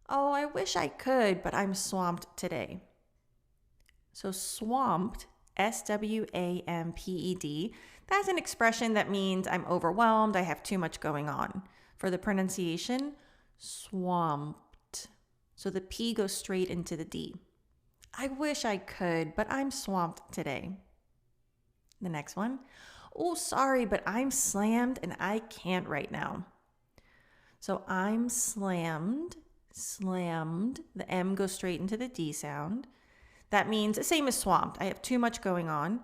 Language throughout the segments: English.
Oh, I wish I could, but I'm swamped today. So swamped, SWAMPED, that's an expression that means I'm overwhelmed, I have too much going on. For the pronunciation, swamped. So the P goes straight into the D. I wish I could, but I'm swamped today. The next one, oh, sorry, but I'm slammed and I can't right now. So I'm slammed, the M goes straight into the D sound. That means the same as swamped. I have too much going on.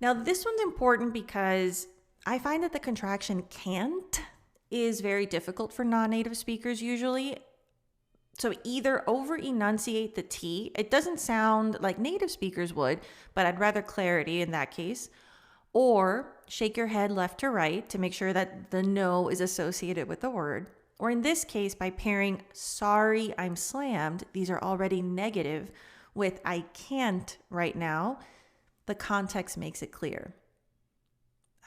Now, this one's important because I find that the contraction cant is very difficult for non-native speakers usually. So either over-enunciate the T. It doesn't sound like native speakers would, but I'd rather clarity in that case. Or shake your head left to right to make sure that the no is associated with the word. Or in this case, by pairing sorry, I'm slammed, these are already negative, with I can't right now, the context makes it clear.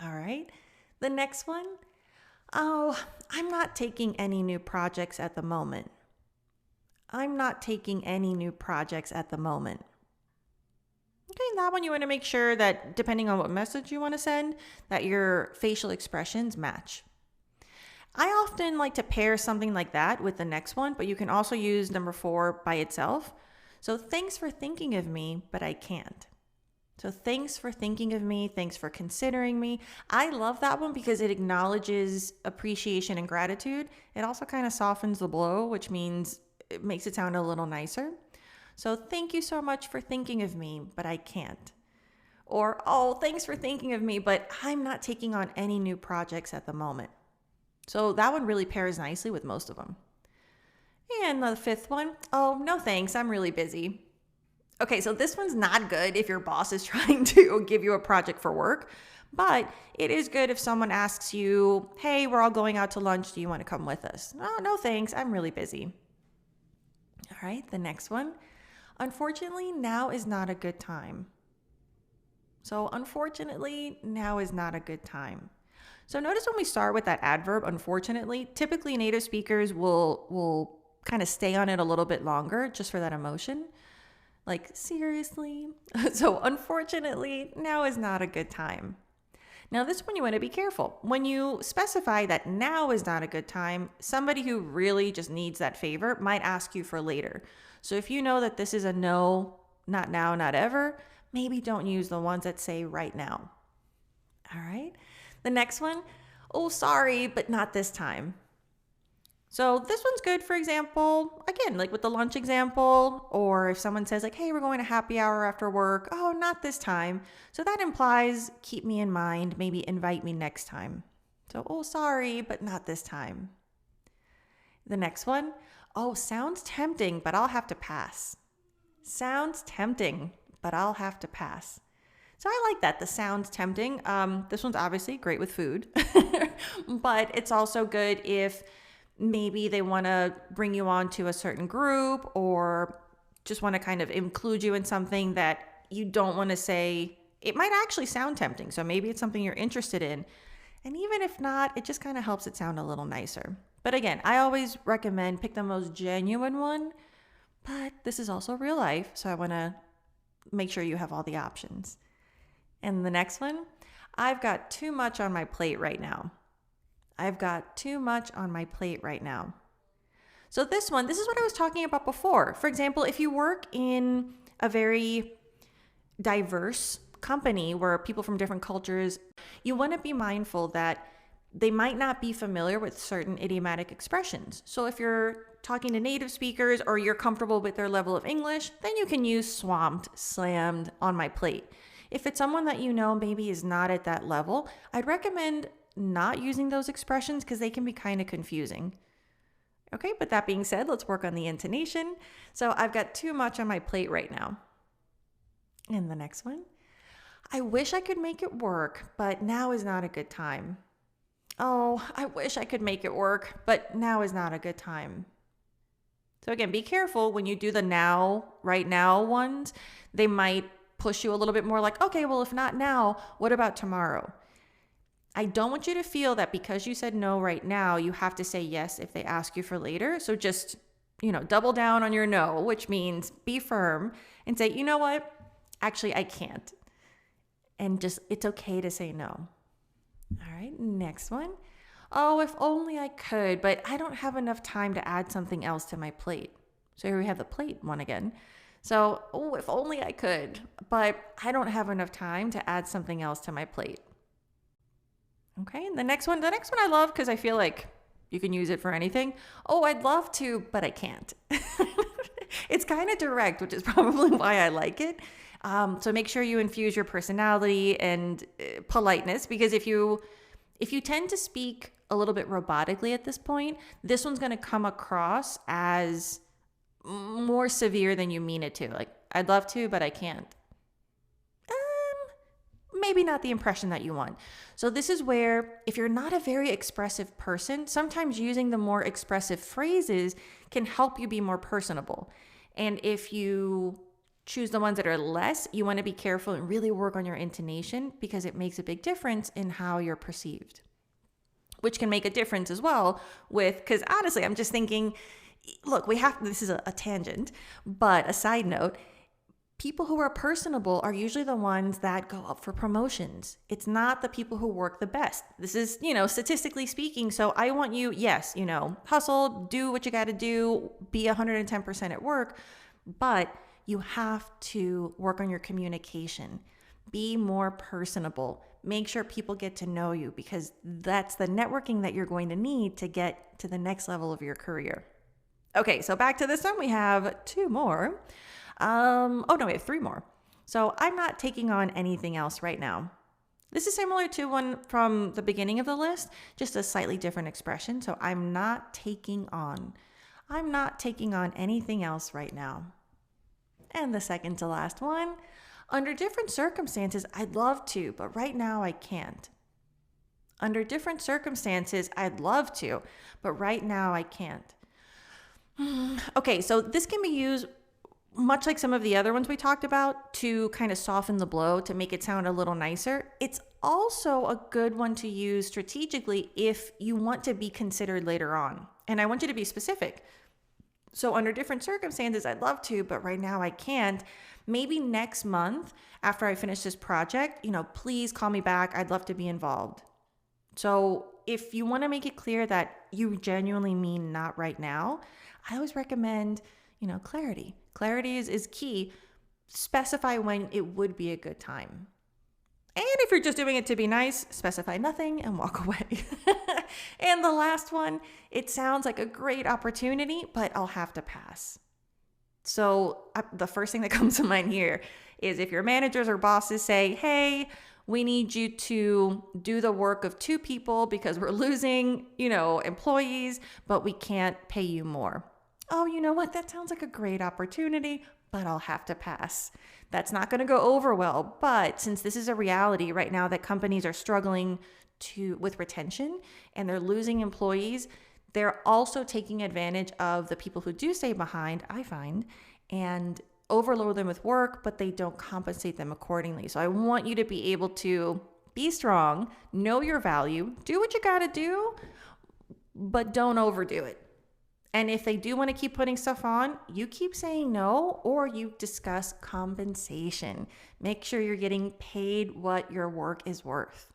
All right. The next one, oh, I'm not taking any new projects at the moment. I'm not taking any new projects at the moment. Okay, that one you want to make sure that depending on what message you want to send, that your facial expressions match. I often like to pair something like that with the next one, but you can also use number 4 by itself. So thanks for thinking of me, but I can't. So thanks for thinking of me. Thanks for considering me. I love that one because it acknowledges appreciation and gratitude. It also kind of softens the blow, which means it makes it sound a little nicer. So thank you so much for thinking of me, but I can't. Or, oh, thanks for thinking of me, but I'm not taking on any new projects at the moment. So that one really pairs nicely with most of them. And the 5th one, oh, no thanks, I'm really busy. Okay, so this one's not good if your boss is trying to give you a project for work, but it is good if someone asks you, hey, we're all going out to lunch, do you want to come with us? Oh, no thanks, I'm really busy. All right, the next one, unfortunately, now is not a good time. So unfortunately, now is not a good time. So notice when we start with that adverb, unfortunately, typically native speakers will kind of stay on it a little bit longer just for that emotion. Like, seriously? So unfortunately, now is not a good time. Now this one you want to be careful. When you specify that now is not a good time, somebody who really just needs that favor might ask you for later. So if you know that this is a no, not now, not ever, maybe don't use the ones that say right now. All right. The next one, oh, sorry, but not this time. So this one's good, for example, again, like with the lunch example, or if someone says like, hey, we're going to happy hour after work. Oh, not this time. So that implies keep me in mind, maybe invite me next time. So, oh, sorry, but not this time. The next one, oh, sounds tempting, but I'll have to pass. Sounds tempting, but I'll have to pass. So I like that. The sounds tempting. This one's obviously great with food, but it's also good if maybe they want to bring you on to a certain group or just want to kind of include you in something that you don't want to say. It might actually sound tempting. So maybe it's something you're interested in. And even if not, it just kind of helps it sound a little nicer. But again, I always recommend pick the most genuine one, but this is also real life. So I want to make sure you have all the options. And the next one, I've got too much on my plate right now. I've got too much on my plate right now. So this is what I was talking about before. For example, if you work in a very diverse company where people from different cultures, you want to be mindful that they might not be familiar with certain idiomatic expressions. So if you're talking to native speakers or you're comfortable with their level of English, then you can use swamped, slammed, on my plate. If it's someone that you know maybe is not at that level, I'd recommend not using those expressions because they can be kind of confusing. Okay, but that being said, let's work on the intonation. So I've got too much on my plate right now. And the next one, I wish I could make it work, but now is not a good time. Oh, I wish I could make it work, but now is not a good time. So again, be careful when you do the now, right now ones. They might push you a little bit more like, okay, well, if not now, what about tomorrow? I don't want you to feel that because you said no right now, you have to say yes if they ask you for later. So just double down on your no, which means be firm and say, you know what? Actually, I can't. And just, it's okay to say no. All right, next one. Oh, if only I could, but I don't have enough time to add something else to my plate. So here we have the plate one again. So, oh, if only I could, but I don't have enough time to add something else to my plate. Okay, and the next one I love because I feel like you can use it for anything. Oh, I'd love to, but I can't. It's kind of direct, which is probably why I like it. So make sure you infuse your personality and politeness, because if you tend to speak a little bit robotically at this point, this one's going to come across as more severe than you mean it to. Like, I'd love to, but I can't. Maybe not the impression that you want. So this is where, if you're not a very expressive person, sometimes using the more expressive phrases can help you be more personable. And if you choose the ones that are less, you want to be careful and really work on your intonation, because it makes a big difference in how you're perceived, which can make a difference as well because honestly, I'm just thinking, look, this is a tangent, but a side note, people who are personable are usually the ones that go up for promotions. It's not the people who work the best. This is, statistically speaking. So I want you, yes, hustle, do what you got to do, be 110% at work, but you have to work on your communication. Be more personable. Make sure people get to know you, because that's the networking that you're going to need to get to the next level of your career. Okay, so back to this one. We have two more. We have three more. So I'm not taking on anything else right now. This is similar to one from the beginning of the list, just a slightly different expression. So I'm not taking on anything else right now. And the second to last one, under different circumstances, I'd love to, but right now I can't. Under different circumstances, I'd love to, but right now I can't. Okay, so this can be used much like some of the other ones we talked about to kind of soften the blow, to make it sound a little nicer. It's also a good one to use strategically if you want to be considered later on. And I want you to be specific. So under different circumstances, I'd love to, but right now I can't. Maybe next month after I finish this project, please call me back. I'd love to be involved. So if you want to make it clear that you genuinely mean not right now, I always recommend, clarity. Clarity is key. Specify when it would be a good time. And if you're just doing it to be nice, specify nothing and walk away. And the last one, it sounds like a great opportunity, but I'll have to pass. So the first thing that comes to mind here is if your managers or bosses say, hey, we need you to do the work of two people because we're losing, employees, but we can't pay you more. Oh, you know what? That sounds like a great opportunity, but I'll have to pass. That's not going to go over well. But since this is a reality right now that companies are struggling with retention and they're losing employees, they're also taking advantage of the people who do stay behind, I find, and overload them with work, but they don't compensate them accordingly. So I want you to be able to be strong, know your value, do what you got to do, but don't overdo it. And if they do want to keep putting stuff on, you keep saying no, or you discuss compensation. Make sure you're getting paid what your work is worth.